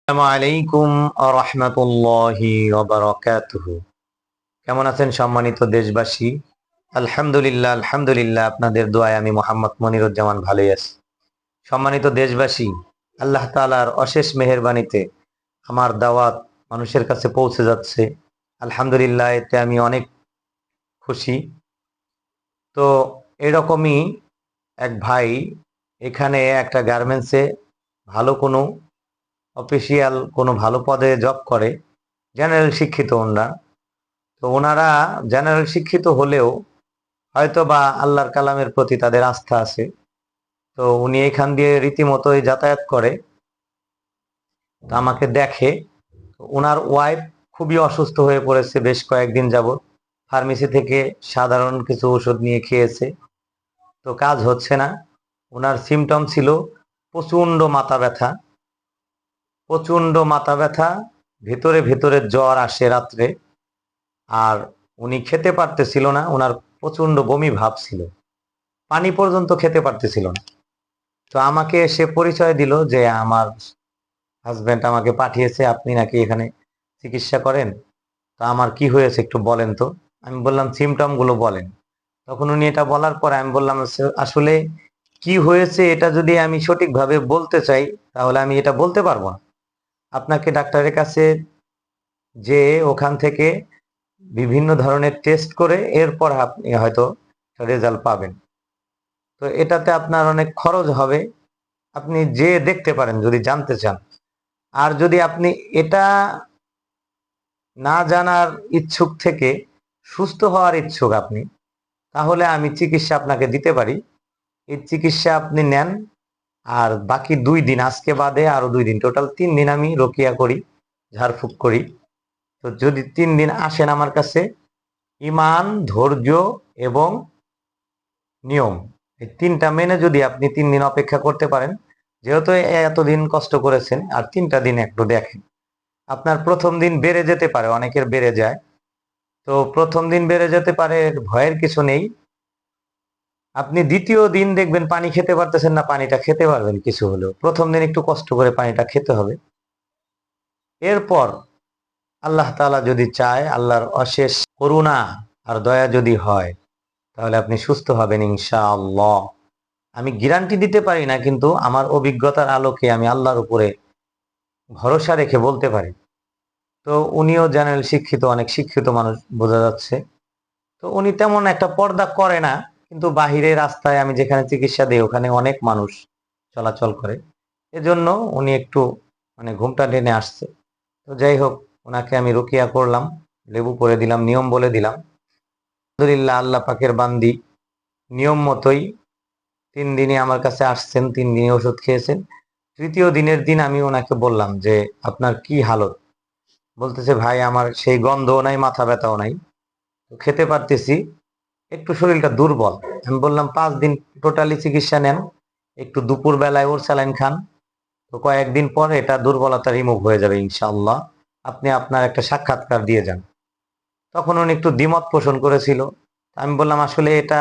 আসসালামু আলাইকুম ওয়া রাহমাতুল্লাহি ওয়া বারাকাতুহু। কেমন আছেন সম্মানিত দেশবাসী? আলহামদুলিল্লাহ আপনাদের দোয়ায় আমি মোহাম্মদ মনিরুজ্জামান ভালোই আছি। সম্মানিত দেশবাসী, আল্লাহ তাআলার অশেষ মেহেরবানিতে আমার দাওয়াত মানুষের কাছে পৌঁছে যাচ্ছে। আলহামদুলিল্লাহ, এতে আমি অনেক খুশি। তো এরকমই এক ভাই এখানে একটা গার্মেন্টসে ভালো কোনো অফিসিয়াল কোনো ভালো পদে জব করে, জেনারেল শিক্ষিত ওনারা। তো ওনারা জেনারেল শিক্ষিত হলেও হয়তো বা আল্লাহর কালামের প্রতি তাদের আস্থা আছে। তো উনি এখান দিয়ে রীতিমতোই যাতায়াত করে। তো আমাকে দেখে। তো ওনার ওয়াইফ খুবই অসুস্থ হয়ে পড়েছে বেশ কয়েকদিন যাবত। ফার্মেসি থেকে সাধারণ কিছু ওষুধ নিয়ে খেয়েছে, তো কাজ হচ্ছে না। ওনার সিমটম ছিল প্রচন্ড মাথা ব্যথা, প্রচন্ড মাথা ব্যথা, ভেতরে ভেতরে জ্বর আসে রাত্রে। আর উনি খেতে পারতেছিল না, ওনার প্রচন্ড বমি ভাব ছিল, পানি পর্যন্ত খেতে পারতেছিল না। তো আমাকে সে পরিচয় দিল যে আমার হাজবেন্ড আমাকে পাঠিয়েছে, আপনি নাকি এখানে চিকিৎসা করেন। তো আমার কি হয়েছে একটু বলেন তো। আমি বললাম সিমটম গুলো বলেন। তখন উনি এটা বলার পরে আমি বললাম, আসলে কি হয়েছে এটা যদি আমি সঠিকভাবে বলতে চাই তাহলে আমি এটা বলতে পারবো না। আপনাকে ডাক্তারের কাছে যে ওখান থেকে বিভিন্ন ধরনের টেস্ট করে এরপর আপনি হয়তো রেজাল্ট পাবেন। তো এটাতে আপনার অনেক খরচ হবে, আপনি যে দেখতে পারেন যদি জানতে চান। আর যদি আপনি এটা না জানার ইচ্ছুক থেকে সুস্থ হওয়ার ইচ্ছুক আপনি, তাহলে আমি চিকিৎসা আপনাকে দিতে পারি। এই চিকিৎসা আপনি নেন, আর বাকি 2 দিন, আজকে বাদে আরো 2 দিন, টোটাল 3 দিন আমি রোকিয়া করি, ঝাড়ফুঁক করি। তো যদি 3 দিন আসেন আমার কাছে, ইমান, ধৈর্য এবং নিয়ম, এই 3টা মেনে যদি আপনি 3 দিন অপেক্ষা করতে পারেন, যেহেতু এতদিন কষ্ট করেছেন, আর 3টা দিন একটু দেখেন। আপনার প্রথম দিন বেড়ে যেতে পারে, অনেকের বেড়ে যায়। তো প্রথম দিন বেড়ে যেতে পারে, ভয়ের কিছু নেই। আপনি দ্বিতীয় দিন দেখবেন পানি খেতে পারতেছেন না, পানিটা খেতে পারবেন কিছু হলেও। প্রথম দিন একটু কষ্ট করে পানিটা খেতে হবে। এরপর আল্লাহ তাআলা যদি চায়, আল্লাহর অশেষ করুণা আর দয়া যদি হয়, তাহলে আপনি সুস্থ হবেন ইনশাআল্লাহ। আমি গ্যারান্টি দিতে পারি না, কিন্তু আমার অভিজ্ঞতার আলোকে আমি আল্লাহর উপরে ভরসা রেখে বলতে পারি। তো উনিও জেনারেল শিক্ষিত, অনেক শিক্ষিত মানুষ বোঝা যাচ্ছে। তো উনি তেমন একটা পর্দা করে না, কিন্তু বাহিরে রাস্তায় আমি যেখানে চিকিৎসা দিই ওখানে অনেক মানুষ চলাচল করে, এজন্য উনি একটু মানে ঘুমটা টেনে আসছে। তো যাই হোক, ওনাকে আমি রুকিয়া করলাম, লেবু করে দিলাম, নিয়ম বলে দিলাম। আলহামদুলিল্লাহ, আল্লাহ পাকের বান্দি নিয়ম মতোই 3 দিনই আমার কাছে আসছেন, 3 দিনই ওষুধ খেয়েছেন। তৃতীয় দিনের দিন আমি ওনাকে বললাম যে আপনার কি হালত। বলতেছে ভাই আমার সেই গন্ধও নাই, মাথা ব্যথাও নাই, তো খেতে পারতেছি, একটু শরীরটা দুর্বল। আমি বললাম 5 দিন টোটালি চিকিৎসা নেন, একটু দুপুর বেলায় ওর স্যালাইন খান, তো কয়েকদিন পর এটা দুর্বলতা রিমুভ হয়ে যাবে ইনশাআল্লাহ। আপনি আপনার একটা সাক্ষাৎকার দিয়ে যান। তখন উনি একটু দ্বিমত পোষণ করেছিল। আমি বললাম আসলে এটা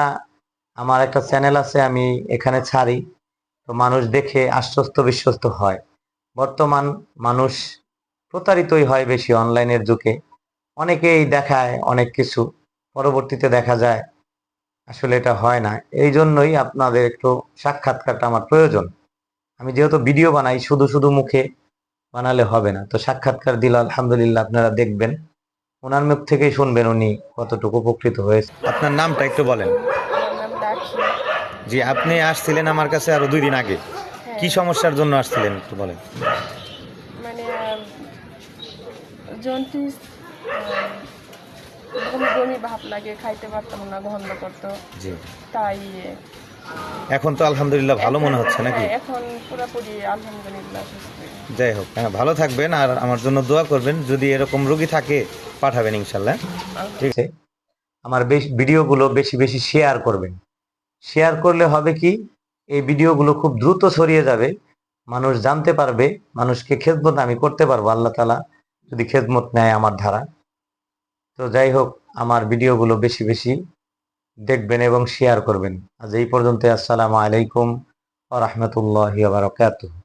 আমার একটা চ্যানেল আছে, আমি এখানে ছাড়ি, তো মানুষ দেখে আশ্বস্ত বিশ্বস্ত হয়। বর্তমান মানুষ প্রতারিতই হয় বেশি অনলাইনের যুগে। অনেকেই দেখায় অনেক কিছু, পরবর্তীতে দেখা যায় আসলে এটা হয় না। এই জন্যই আপনাদের একটু সাক্ষাৎকারটা আমার প্রয়োজন। আমি যেহেতু ভিডিও বানাই, শুধু শুধু মুখে বানালে হবে না। তো সাক্ষাৎকার দিলে আলহামদুলিল্লাহ আপনারা দেখবেন, ওনার মুখ থেকেই শুনবেন উনি কতটুকু উপকৃত হয়েছে। আপনার নামটা একটু বলেন। আমার নাম লাকি। জি, আপনি আসছিলেন আমার কাছে আরো 2 দিন আগে, কি হ্যাঁ, সমস্যার জন্য আসছিলেন একটু বলেন। মানে জন্ডিস, বমি বমি ভাব লাগে, খাইতে পারতাম না, গন্ধ করতো, জি, তাই এখন তো আলহামদুলিল্লাহ ভালো মনে হচ্ছে নাকি? হ্যাঁ, এখন পুরোপুরি আলহামদুলিল্লাহ সুস্থ। যাই হোক, হ্যাঁ, ভালো থাকবেন আর আমার জন্য দোয়া করবেন। যদি এরকম রোগী থাকে পাঠাবেন ইনশাল্লাহ। ঠিক আছে, আমার ভিডিওগুলো বেশি বেশি শেয়ার করবেন। শেয়ার করলে হবে কি, এই ভিডিওগুলো খুব দ্রুত ছড়িয়ে যাবে, মানুষ জানতে পারবে, মানুষকে খেদমত আমি করতে পারবো আল্লাহ তাআলা যদি খেদমত নেয় আমার ধারা। তো যাই হোক, আমার ভিডিওগুলো বেশি বেশি দেখবেন এবং শেয়ার করবেন। আজ এই পর্যন্ত। আসসালামু আলাইকুম ওয়া রাহমাতুল্লাহি ওয়া বারাকাতুহু।